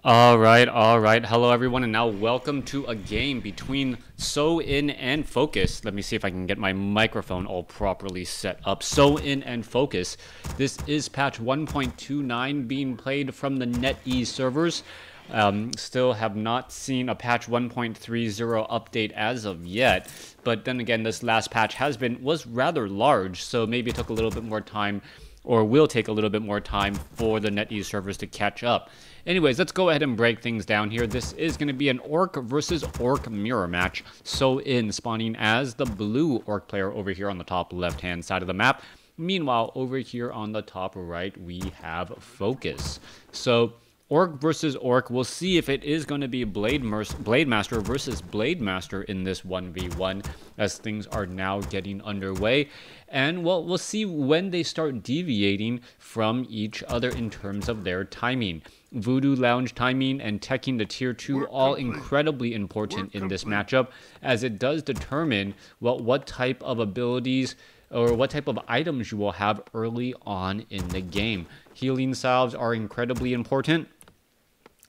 All right. Hello, everyone, and now welcome to a game between So-In and Focus. Let me see if I can get my microphone all properly set up. So-In and Focus. This is patch 1.29 being played from the NetEase servers. Still have not seen a patch 1.30 update as of yet, but then again, this last patch was rather large, so maybe it took a little bit more time, or will take a little bit more time for the NetEase servers to catch up. Anyways, let's go ahead and break things down here. This is going to be an Orc versus Orc mirror match. So-In spawning as the blue Orc player over here on the top left-hand side of the map. Meanwhile, over here on the top right, we have Focus. So, Orc versus Orc, we'll see if it is going to be Blade Master versus Blade Master in this 1v1 as things are now getting underway. And well, we'll see when they start deviating from each other in terms of their timing. Voodoo Lounge timing and teching the tier 2 all incredibly important in this matchup, as it does determine what type of abilities or what type of items you will have early on in the game. Healing salves are incredibly important.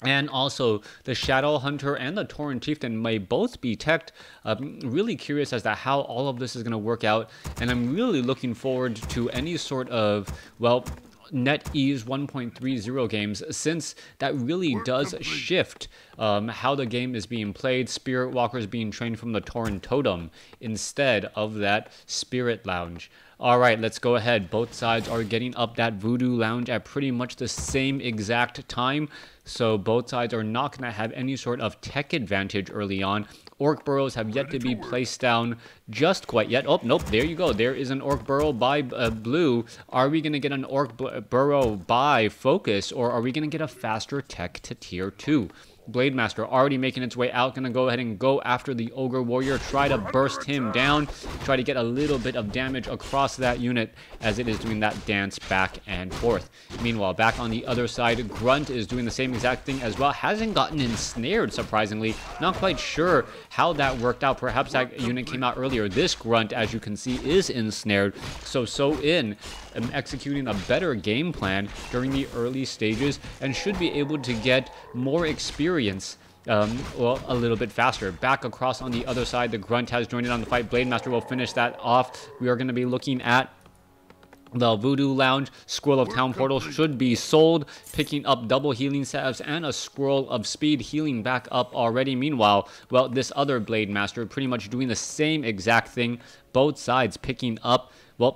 And also, the Shadow Hunter and the Tauren Chieftain may both be teched. I'm really curious as to how all of this is going to work out. And I'm really looking forward to any sort of, NetEase 1.30 games, since that really does shift how the game is being played. Spirit Walkers being trained from the Tauren Totem instead of that Spirit Lounge. Alright, let's go ahead. Both sides are getting up that Voodoo Lounge at pretty much the same exact time. So both sides are not going to have any sort of tech advantage early on. Orc burrows have yet to be placed down just quite yet. Oh, nope, there you go. There is an Orc burrow by blue. Are we going to get an Orc burrow by Focus, or are we going to get a faster tech to tier 2? Blade Master already making its way out. Gonna go ahead and go after the Ogre Warrior. Try to burst him down. Try to get a little bit of damage across that unit as it is doing that dance back and forth. Meanwhile, back on the other side, Grunt is doing the same exact thing as well. Hasn't gotten ensnared, surprisingly. Not quite sure how that worked out. Perhaps that unit came out earlier. This Grunt, as you can see, is ensnared. So-In executing a better game plan during the early stages and should be able to get more experience a little bit faster. Back across on the other side, the Grunt has joined in on the fight. Blade Master will finish that off. We are going to be looking at the Voodoo Lounge. Scroll of Town Portal should be sold, picking up double healing salves and a Scroll of Speed, healing back up already. Meanwhile, this other Blade Master pretty much doing the same exact thing. Both sides picking up,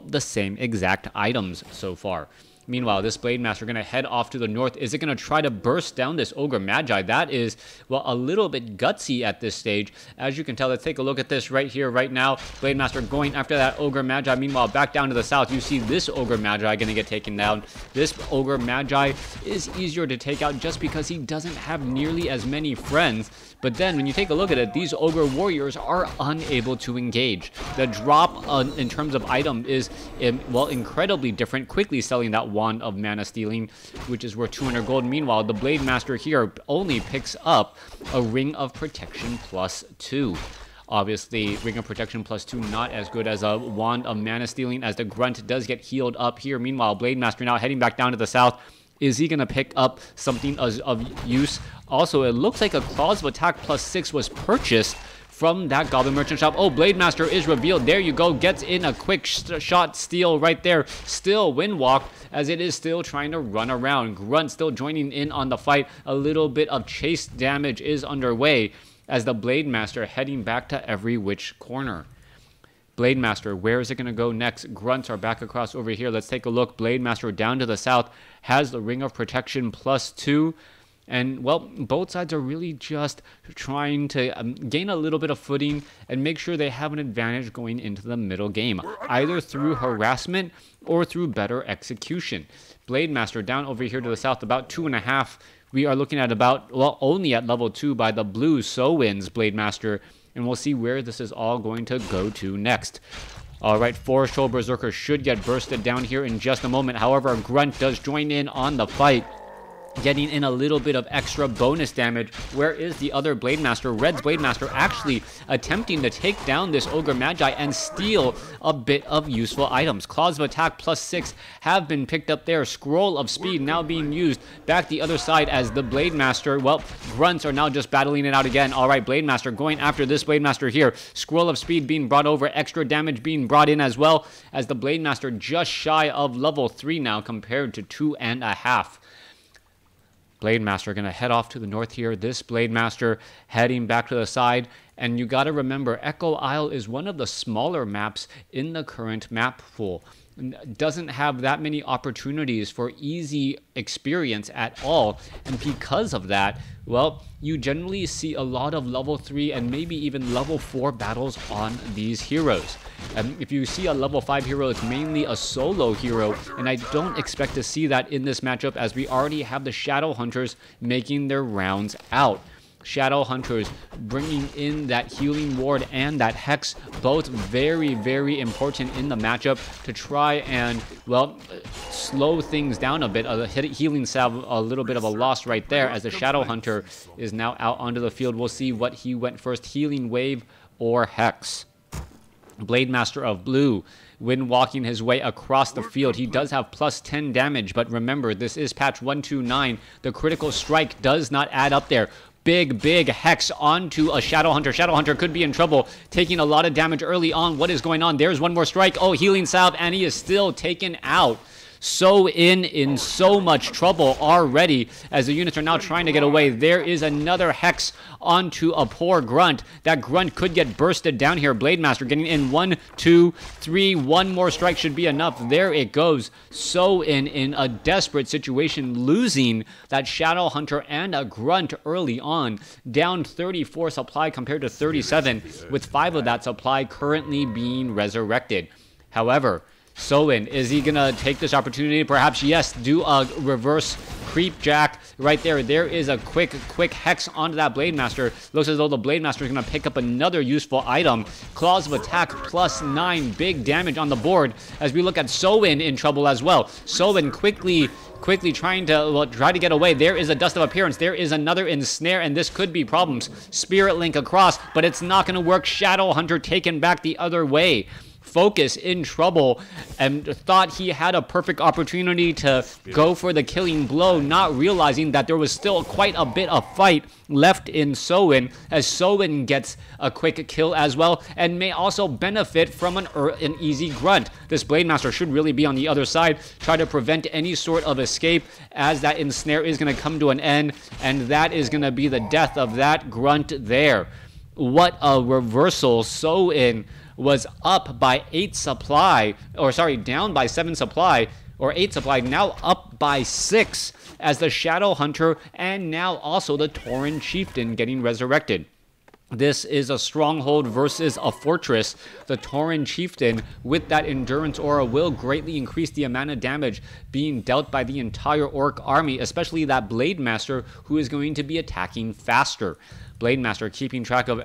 the same exact items so far. Meanwhile, this Blade Master going to head off to the north. Is it going to try to burst down this Ogre Magi? That is, a little bit gutsy at this stage. As you can tell, let's take a look at this right here, right now. Blade Master going after that Ogre Magi. Meanwhile, back down to the south, you see this Ogre Magi going to get taken down. This Ogre Magi is easier to take out just because he doesn't have nearly as many friends. But then, when you take a look at it, these Ogre Warriors are unable to engage. The drop in terms of item is, incredibly different. Quickly selling that Wand of Mana Stealing, which is worth 200 gold. Meanwhile, the Blade Master here only picks up a Ring of Protection +2. Obviously, Ring of Protection +2 not as good as a Wand of Mana Stealing, as the Grunt does get healed up here. Meanwhile, Blade Master now heading back down to the south. Is he going to pick up something of use? Also, it looks like a Claws of Attack +6 was purchased from that Goblin Merchant shop. Oh, Blade Master is revealed. There you go. Gets in a quick shot steal right there. Still windwalked as it is still trying to run around. Grunt still joining in on the fight. A little bit of chase damage is underway as the Blade Master heading back to every which corner. Blade Master, where is it going to go next? Grunts are back across over here. Let's take a look. Blade Master down to the south has the Ring of Protection +2. And, both sides are really just trying to gain a little bit of footing and make sure they have an advantage going into the middle game, either through harassment or through better execution. Blade Master down over here to the south, about 2.5. We are looking at about, only at level 2 by the blue So-In's Blade Master, and we'll see where this is all going to go to next. Alright, Forest Troll Berserker should get bursted down here in just a moment. However, Grunt does join in on the fight. getting in a little bit of extra bonus damage. Where is the other Blade Master? Red's Blade Master actually attempting to take down this Ogre Magi and steal a bit of useful items. Claws of Attack +6 have been picked up there. Scroll of Speed now being used back the other side as the Blade Master, well, grunts are now just battling it out again. All right, Blade Master going after this Blade Master here. Scroll of Speed being brought over, extra damage being brought in as well, as the Blade Master just shy of level 3 now compared to 2.5. Blade Master going to head off to the north here. This Blade Master heading back to the side. And you got to remember, Echo Isle is one of the smaller maps in the current map pool. Doesn't have that many opportunities for easy experience at all. And because of that, well, you generally see a lot of level 3 and maybe even level 4 battles on these heroes. If you see a level 5 hero, it's mainly a solo hero, and I don't expect to see that in this matchup as we already have the Shadow Hunters making their rounds out. Shadow Hunters bringing in that healing ward and that hex, both very, very important in the matchup to try and, well, slow things down a bit. A healing salve, a little bit of a loss right there as the Shadow Hunter is now out onto the field. We'll see what he went first, healing wave or hex. Blade Master of Blue, when walking his way across the field, he does have +10 damage, but remember, this is patch 129. The critical strike does not add up there. Big hex onto a Shadow Hunter. Shadow Hunter could be in trouble, taking a lot of damage early on. What is going on? There's one more strike. Oh, healing salve, and he is still taken out. So in so much trouble already as the units are now trying to get away. There is another hex onto a poor grunt. That grunt could get bursted down here. Blade Master getting in 1, 2, 3. One more strike should be enough. There it goes. So in a desperate situation, losing that Shadow Hunter and a grunt early on. Down 34 supply compared to 37, with 5 of that supply currently being resurrected. However, Soin, is he going to take this opportunity? Perhaps, yes, do a reverse creep jack right there. There is a quick hex onto that Blade Master. Looks as though the Blade Master is going to pick up another useful item. Claws of Attack +9. Big damage on the board as we look at Soin in trouble as well. Soin quickly trying to try to get away. There is a Dust of Appearance. There is another ensnare, and this could be problems. Spirit Link across, but it's not going to work. Shadow Hunter taken back the other way. Focus in trouble and thought he had a perfect opportunity to go for the killing blow, not realizing that there was still quite a bit of fight left in Soin, as Soin gets a quick kill as well and may also benefit from an easy grunt. This Blade Master should really be on the other side, try to prevent any sort of escape as that ensnare is going to come to an end, and that is going to be the death of that grunt there. What a reversal. Soin was up by 8 supply, or sorry, down by 7 supply, or 8 supply, now up by 6 as the Shadow Hunter and now also the Tauren Chieftain getting resurrected. This is a stronghold versus a fortress. The Tauren Chieftain with that endurance aura will greatly increase the amount of damage being dealt by the entire Orc army, especially that Blade Master who is going to be attacking faster. Blade Master keeping track of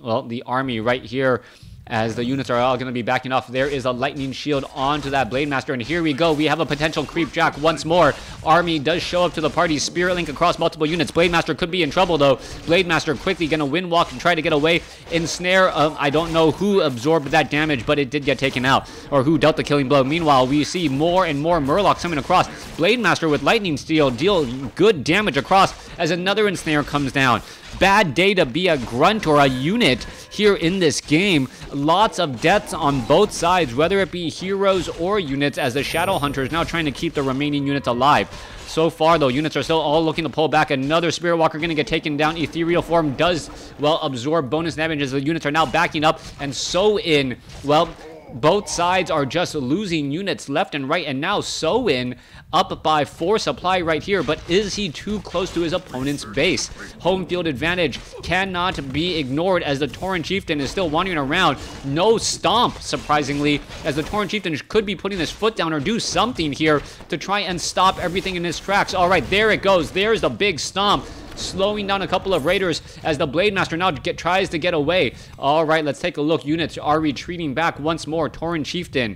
well, the army right here as the units are all going to be backing off. There is a lightning shield onto that Blade Master, and here we go. We have a potential creep jack once more. Army does show up to the party. Spirit Link across multiple units. Blade Master could be in trouble, though. Blade Master quickly going to wind walk and try to get away. Ensnare, I don't know who absorbed that damage, but it did get taken out, or who dealt the killing blow. Meanwhile, we see more and more Murlocs coming across. Blade Master with lightning steel deal good damage across as another ensnare comes down. Bad day to be a grunt or a unit here in this game. Lots of deaths on both sides, whether it be heroes or units, as the Shadow Hunter is now trying to keep the remaining units alive. So far, though, units are still all looking to pull back. Another Spirit Walker going to get taken down. Ethereal Form does, well, absorb bonus damage as the units are now backing up. And Soin, well, both sides are just losing units left and right, and now Soin up by 4 supply right here, but is he too close to his opponent's base? Home field advantage cannot be ignored as the Tauren Chieftain is still wandering around. No stomp, surprisingly, as the Tauren Chieftain could be putting his foot down or do something here to try and stop everything in his tracks. All right, there it goes. There's the big stomp, slowing down a couple of raiders as the Blade Master now tries to get away. All right, let's take a look. Units are retreating back once more. Tauren Chieftain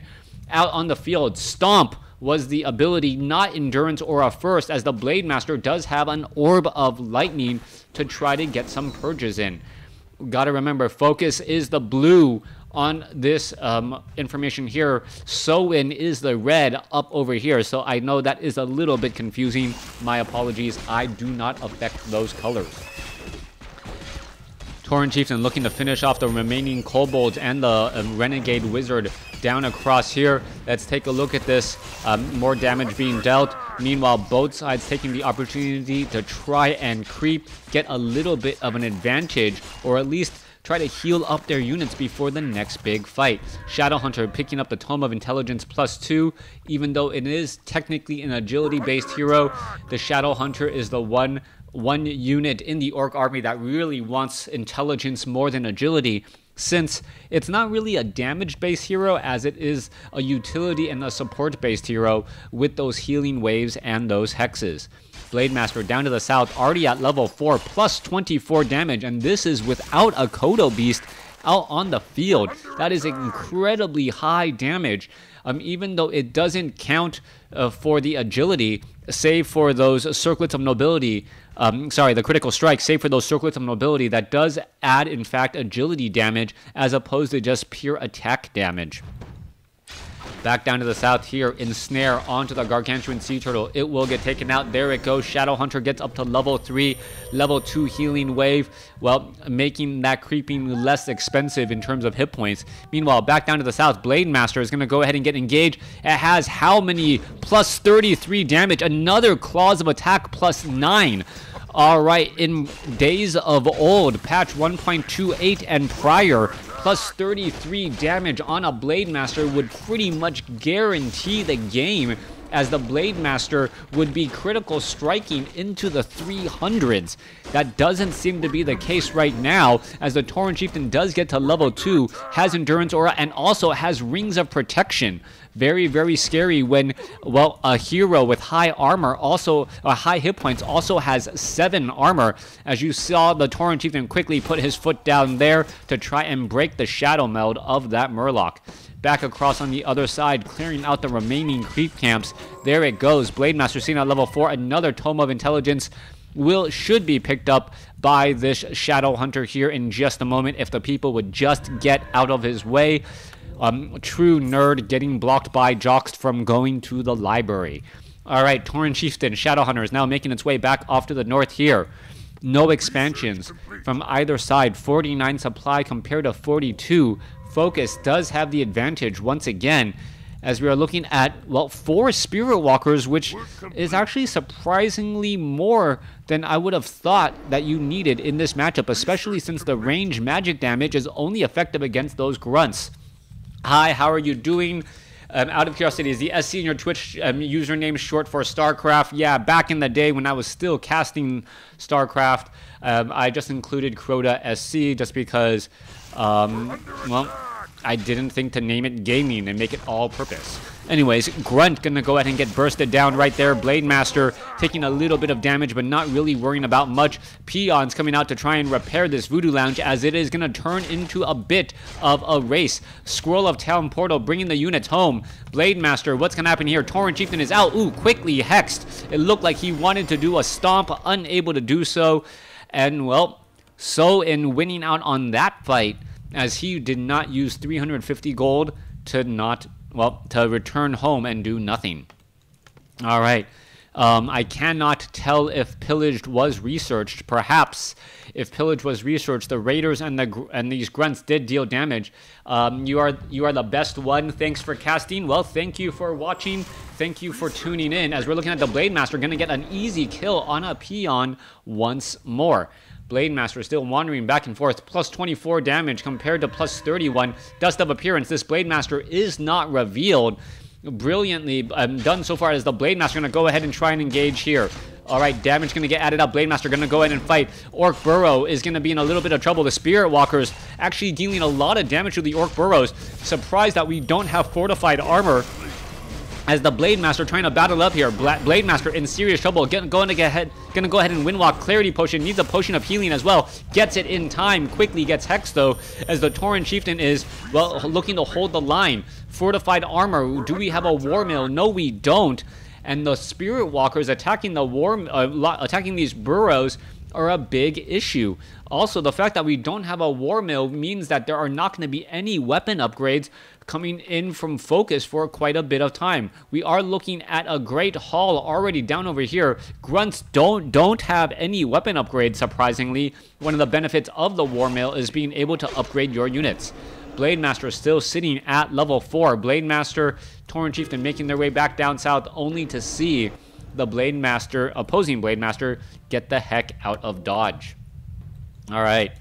out on the field. Stomp was the ability not Endurance Aura first, as the Blade Master does have an Orb of Lightning to try to get some purges in. Gotta remember, focus is the blue on this information here. So-in is the red up over here. So I know that is a little bit confusing. My apologies. I do not affect those colors. Tauren Chieftain looking to finish off the remaining Kobolds and the Renegade Wizard down across here. Let's take a look at this. More damage being dealt. Meanwhile, both sides taking the opportunity to try and creep, get a little bit of an advantage, or at least try to heal up their units before the next big fight. Shadowhunter picking up the Tome of Intelligence +2, even though it is technically an agility-based hero. The Shadowhunter is the one unit in the Orc army that really wants intelligence more than agility, since it's not really a damage-based hero as it is a utility and a support-based hero with those healing waves and those hexes. Blade Master down to the south, already at level 4, plus 24 damage, and this is without a Kodo Beast out on the field. That is incredibly high damage, even though it doesn't count for the agility, save for those circlets of nobility. The critical strike, save for those circlets of nobility, that does add, in fact, agility damage as opposed to just pure attack damage. Back down to the south here, Ensnare onto the Gargantuan Sea Turtle. It will get taken out. There it goes. Shadowhunter gets up to level 3, level 2 healing wave, well, making that creeping less expensive in terms of hit points. Meanwhile, back down to the south, Blade Master is going to go ahead and get engaged. It has how many? Plus 33 damage. Another Claws of Attack plus 9. All right, in days of old, patch 1.28 and prior, plus 33 damage on a Blade Master would pretty much guarantee the game, as the Blade Master would be critical striking into the 300s. That doesn't seem to be the case right now, as the Tauren Chieftain does get to level 2, has Endurance Aura, and also has Rings of Protection. Very, very scary when, well, a hero with high armor, also high hit points, also has 7 armor. As you saw, the Tauren Chieftain quickly put his foot down there to try and break the shadow meld of that Murloc. Back across on the other side, clearing out the remaining creep camps. There it goes. Blade Master seen at level 4. Another Tome of Intelligence should be picked up by this Shadowhunter here in just a moment if the people would just get out of his way. True nerd getting blocked by Joxt from going to the library. Alright, Tauren Chieftain, Shadowhunter is now making its way back off to the north here. No expansions from either side. 49 supply compared to 42. Focus does have the advantage once again, as we are looking at, well, 4 Spirit Walkers, which is actually surprisingly more than I would have thought that you needed in this matchup, especially since the range magic damage is only effective against those grunts. Hi, how are you doing? Out of curiosity, is the SC in your Twitch username short for StarCraft? Yeah, back in the day when I was still casting StarCraft, I just included Crota SC just because, well, I didn't think to name it gaming and make it all purpose. Anyways, Grunt gonna go ahead and get bursted down right there. Blade Master taking a little bit of damage, but not really worrying about much. Peons coming out to try and repair this Voodoo Lounge, as it is gonna turn into a bit of a race. Scroll of Town Portal bringing the units home. Blade Master, what's gonna happen here? Tauren Chieftain is out. Ooh, quickly hexed. It looked like he wanted to do a stomp, unable to do so. And, well, so in winning out on that fight, as he did not use 350 gold to return home and do nothing. All right. I cannot tell if Pillaged was researched. Perhaps if Pillaged was researched, the Raiders and these grunts did deal damage. You are the best one. Thanks for casting. Well, thank you for watching. Thank you for tuning in. As we're looking at the Blade Master, going to get an easy kill on a peon once more. Blade Master still wandering back and forth. Plus 24 damage compared to plus 31. Dust of Appearance. This Blade Master is not revealed. Brilliantly done so far, as the Blade Master going to go ahead and try and engage here. Alright, damage going to get added up. Blade Master going to go ahead and fight. Orc Burrow is going to be in a little bit of trouble. The Spirit Walkers actually dealing a lot of damage to the Orc Burrows. Surprised that we don't have fortified armor, as the Blade Master trying to battle up here. Blade Master in serious trouble. Going to go ahead and Windwalk. Clarity Potion. Needs a Potion of Healing as well. Gets it in time. Quickly gets hexed though, as the Tauren Chieftain is, well, looking to hold the line. fortified armor? Do we have a war mill? No, we don't. And the Spirit Walkers attacking attacking these burrows are a big issue. Also, the fact that we don't have a war mill means that there are not going to be any weapon upgrades coming in from Focus for quite a bit of time. We are looking at a great haul already down over here. Grunts don't have any weapon upgrades, surprisingly. One of the benefits of the war mill is being able to upgrade your units. Blade Master still sitting at level 4. Blade Master, Tauren Chieftain making their way back down south, only to see the Blade Master, opposing Blade Master, get the heck out of dodge. All right,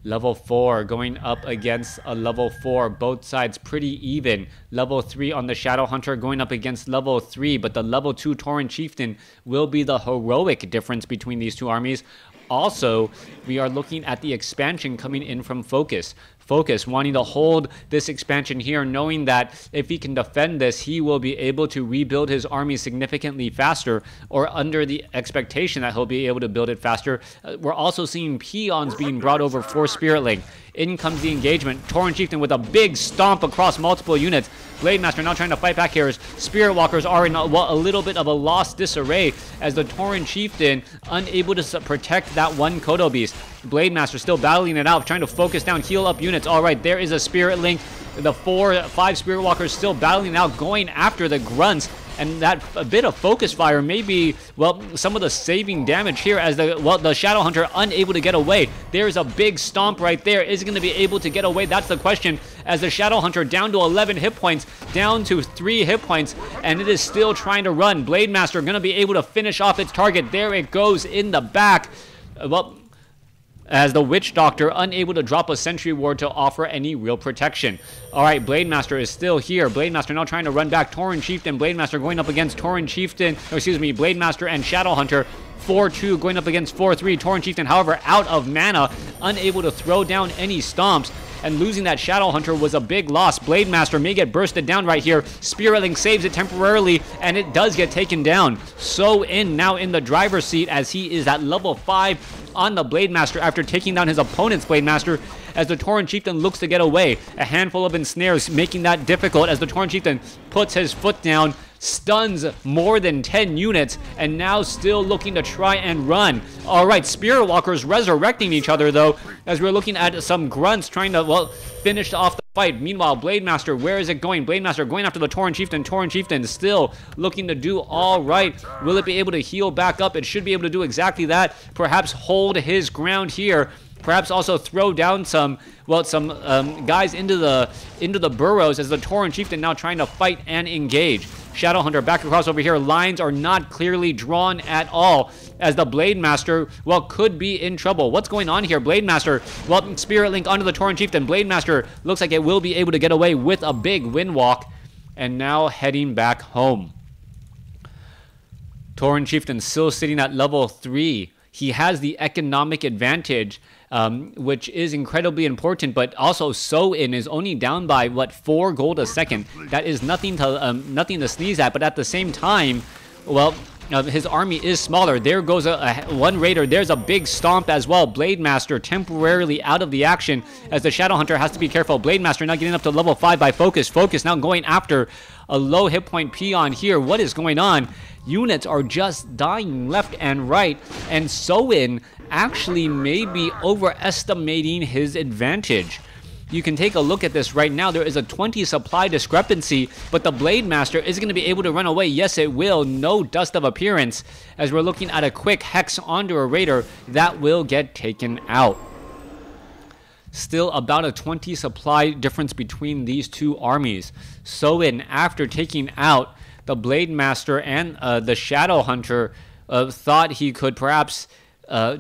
level 4 going up against a level 4. Both sides pretty even. Level 3 on the Shadow Hunter going up against level 3, but the level 2 Tauren Chieftain will be the heroic difference between these two armies. Also, we are looking at the expansion coming in from Focus. Focus wanting to hold this expansion here, knowing that if he can defend this, he will be able to rebuild his army significantly faster, or under the expectation that he'll be able to build it faster. We're also seeing peons being brought over for Spirit Link. In comes the engagement. Tauren Chieftain with a big stomp across multiple units. Blade Master now trying to fight back here. Spirit Walkers are in a little bit of a lost disarray as the Tauren Chieftain unable to protect that one Kodo Beast. Blade Master still battling it out, trying to focus down, heal up units. All right, there is a Spirit Link. The 5 Spirit Walkers still battling out, going after the Grunts. And that a bit of focus fire may be, well, some of the saving damage here as the Shadow Hunter unable to get away. There's a big stomp right there. Is it going to be able to get away? That's the question, as the Shadow Hunter down to 11 hit points, down to 3 hit points, and it is still trying to run. Blade Master going to be able to finish off its target. There it goes in the back. Well, as the Witch Doctor unable to drop a Sentry Ward to offer any real protection. All right, Blade Master is still here. Blade Master now trying to run back. Tauren Chieftain, Blade Master going up against Tauren Chieftain, or excuse me, Blade Master and Shadow Hunter. 4-2 going up against 4-3. Tauren Chieftain, however, out of mana, unable to throw down any stomps. And losing that Shadow Hunter was a big loss. Blade Master may get bursted down right here. Spirit Link saves it temporarily, and it does get taken down. So now in the driver's seat, as he is at level 5 on the Blade Master after taking down his opponent's Blade Master, as the Tauren Chieftain looks to get away. A handful of ensnares making that difficult as the Tauren Chieftain puts his foot down, stuns more than 10 units, and now still looking to try and run. All right, Spirit Walkers resurrecting each other, though, as we're looking at some Grunts trying to, well, finish off the fight. Meanwhile, Blade Master, where is it going? Blade Master going after the Tauren Chieftain. Tauren Chieftain still looking to do all right. Will it be able to heal back up? It should be able to do exactly that. Perhaps hold his ground here. Perhaps also throw down some guys into the burrows as the Tauren Chieftain now trying to fight and engage. Shadow Hunter back across over here. Lines are not clearly drawn at all as the Blade Master, well, could be in trouble. What's going on here? Blade Master, well, Spirit Link onto the Tauren Chieftain. Blade Master looks like it will be able to get away with a big wind walk, and now heading back home. Tauren Chieftain still sitting at level 3. He has the economic advantage, which is incredibly important, but also So-In is only down by, what, 4 gold a second. That is nothing to sneeze at, but at the same time, well, his army is smaller. There goes one raider. There's a big stomp as well. Blade Master temporarily out of the action as the Shadow Hunter has to be careful. Blade Master now getting up to level 5 by Focus. Focus now going after a low hit point peon here. What is going on? Units are just dying left and right, and So-In actually may be overestimating his advantage. You can take a look at this right now. There is a 20 supply discrepancy, but the Blade Master is going to be able to run away. Yes, it will. No dust of appearance, as we're looking at a quick hex onto a raider that will get taken out. Still about a 20 supply difference between these two armies. So-In, after taking out the Blade Master and the Shadow Hunter, thought he could perhaps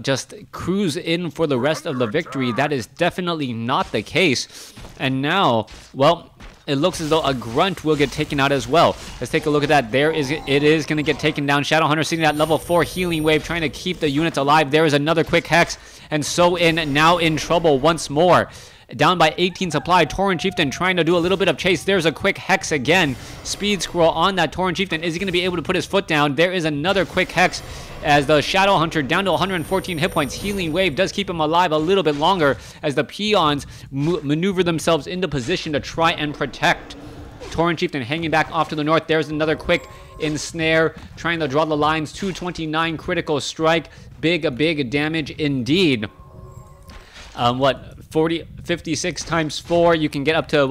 just cruise in for the rest of the victory. That is definitely not the case. And now, well, it looks as though a Grunt will get taken out as well. Let's take a look at that. It is going to get taken down. Shadow Hunter sitting at level 4, healing wave, trying to keep the units alive. There is another quick hex, and So-In now in trouble once more. Down by 18 supply. Tauren Chieftain trying to do a little bit of chase. There's a quick hex again. Speed scroll on that Tauren Chieftain. Is he going to be able to put his foot down? There is another quick hex as the Shadow Hunter down to 114 hit points. Healing wave does keep him alive a little bit longer as the peons maneuver themselves into position to try and protect. Tauren Chieftain hanging back off to the north. There's another quick ensnare, trying to draw the lines. 229 critical strike. Big damage indeed. 56 times 4, you can get up to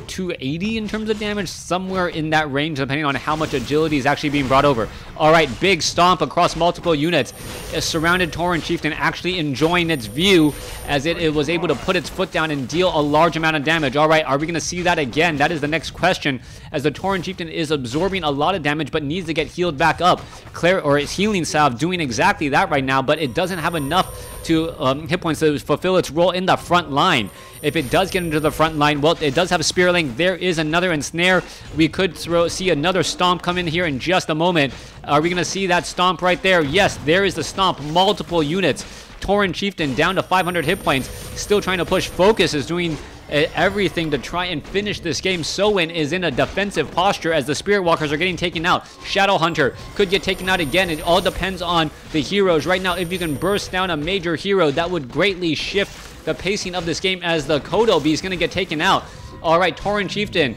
280 in terms of damage, somewhere in that range, depending on how much agility is actually being brought over. All right, big stomp across multiple units. A surrounded Tauren Chieftain actually enjoying its view as it was able to put its foot down and deal a large amount of damage. All right, are we going to see that again? That is the next question, as the Tauren Chieftain is absorbing a lot of damage but needs to get healed back up. Its healing salve doing exactly that right now, but it doesn't have enough to hit points to fulfill its role in the front line. If it does get into the front line, well, it does have a Spirit Link. There is another ensnare. We could see another stomp come in here in just a moment. Are we going to see that stomp right there? Yes, there is the stomp. Multiple units. Tauren Chieftain down to 500 hit points. Still trying to push. Focus is doing everything to try and finish this game. Soin is in a defensive posture as the Spirit Walkers are getting taken out. Shadow Hunter could get taken out again. It all depends on the heroes. Right now, if you can burst down a major hero, that would greatly shift the pacing of this game, as the Kodo Bee is going to get taken out. All right, Tauren Chieftain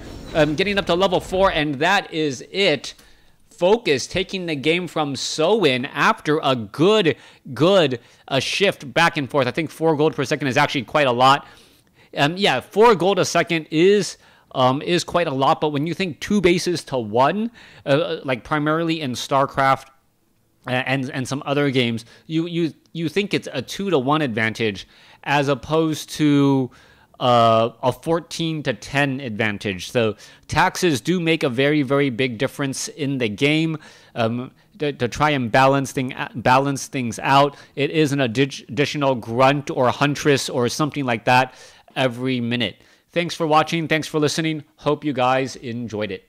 getting up to level 4, and that is it. Focus taking the game from Soin after a good shift back and forth. I think 4 gold per second is actually quite a lot. Yeah, 4 gold a second is quite a lot, but when you think 2 bases to 1, like primarily in StarCraft and some other games, you think it's a 2 to 1 advantage as opposed to a 14 to 10 advantage. So taxes do make a very big difference in the game. To try and balance things out, it is an additional grunt or huntress or something like that every minute. Thanks for watching. Thanks for listening. Hope you guys enjoyed it.